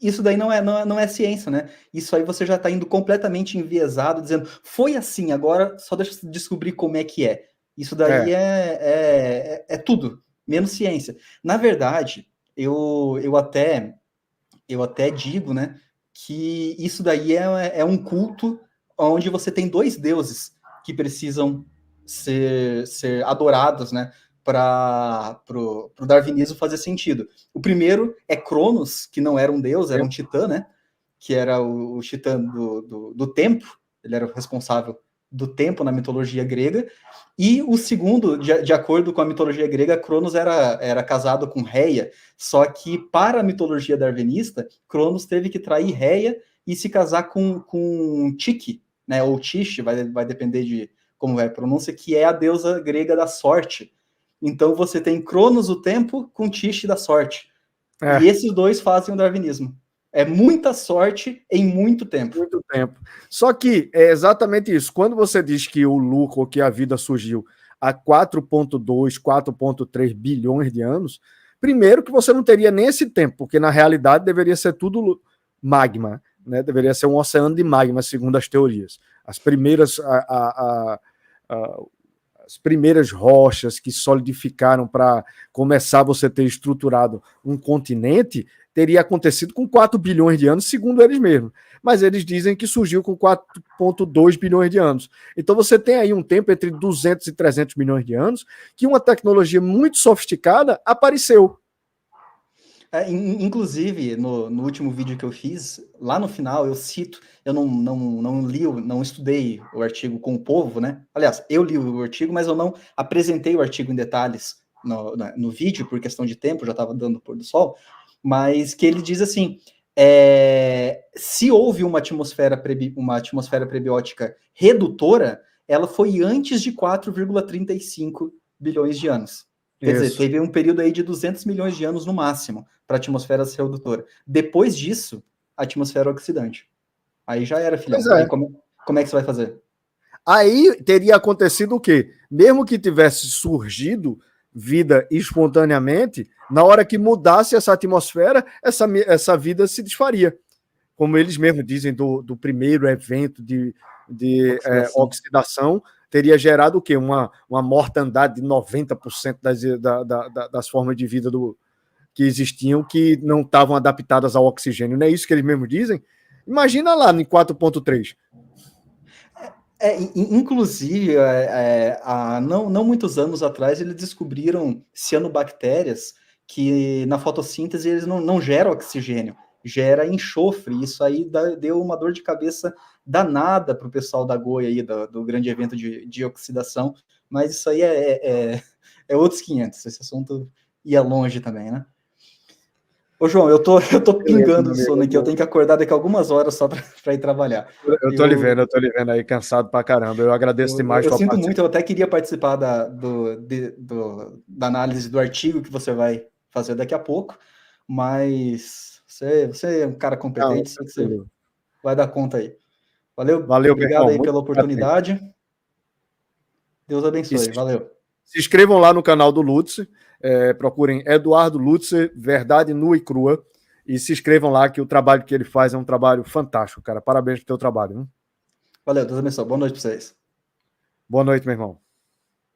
isso daí não é ciência, né? Isso aí você já está indo completamente enviesado, dizendo, foi assim, agora só deixa eu descobrir como é que é. Isso daí é tudo, menos ciência. Na verdade, eu até digo, né, que isso daí é um culto onde você tem 2 deuses que precisam ser adorados, né, para o darwinismo fazer sentido. O primeiro é Cronos, que não era um deus, era um titã, né, que era o titã do tempo, ele era o responsável do tempo na mitologia grega, e o segundo, de acordo com a mitologia grega, Cronos era casado com Reia, só que para a mitologia darwinista, Cronos teve que trair Reia e se casar com Tique, né, ou Tish, vai depender de como é a pronúncia, que é a deusa grega da sorte. Então você tem Cronos, o tempo, com Tish da sorte. E esses dois fazem o darwinismo. É muita sorte em muito tempo. Muito tempo. Só que é exatamente isso. Quando você diz que o lucro, que a vida surgiu há 4,2, 4,3 bilhões de anos, primeiro que você não teria nem esse tempo, porque na realidade deveria ser tudo magma, né? Deveria ser um oceano de magma, segundo as teorias. As primeiras, as primeiras rochas que solidificaram para começar você ter estruturado um continente teria acontecido com 4 bilhões de anos, segundo eles mesmos. Mas eles dizem que surgiu com 4,2 bilhões de anos. Então você tem aí um tempo entre 200 e 300 milhões de anos que uma tecnologia muito sofisticada apareceu. Inclusive, no último vídeo que eu fiz, lá no final eu cito, eu não li, não estudei o artigo com o povo, né? Aliás, eu li o artigo, mas eu não apresentei o artigo em detalhes no vídeo, por questão de tempo, já estava dando pôr do sol, mas que ele diz assim, se houve uma atmosfera prebiótica redutora, ela foi antes de 4,35 bilhões de anos. Quer dizer, teve um período aí de 200 milhões de anos no máximo para a atmosfera ser redutora. Depois disso, a atmosfera oxidante. Aí já era, filhão. Aí como é que você vai fazer? Aí teria acontecido o quê? Mesmo que tivesse surgido vida espontaneamente, na hora que mudasse essa atmosfera, essa vida se desfaria. Como eles mesmos dizem do primeiro evento de oxidação, teria gerado o quê? Uma mortandade de 90% das formas de vida que existiam que não estavam adaptadas ao oxigênio. Não é isso que eles mesmos dizem? Imagina lá em 4,3. Inclusive, há não muitos anos atrás, eles descobriram cianobactérias que na fotossíntese eles não geram oxigênio, gera enxofre. Isso aí deu uma dor de cabeça danada para o pessoal da Goia aí, do grande evento de oxidação, mas isso aí é outros 500, esse assunto ia longe também, né? Ô, João, eu tô pingando de sono aqui, eu tenho que acordar daqui a algumas horas só para ir trabalhar. Eu tô lhe vendo aí, cansado pra caramba. Eu agradeço demais. Eu sinto muito, eu até queria participar da análise do artigo que você vai fazer daqui a pouco, mas você é um cara competente, sei que você vai dar conta aí. Valeu, obrigado aí pela oportunidade. Deus abençoe, valeu. Se inscrevam lá no canal do Lutz, procurem Eduardo Lutzer, Verdade Nua e Crua, e se inscrevam lá, que o trabalho que ele faz é um trabalho fantástico, cara. Parabéns pelo teu trabalho. Hein? Valeu, Deus abençoe. Boa noite para vocês. Boa noite, meu irmão.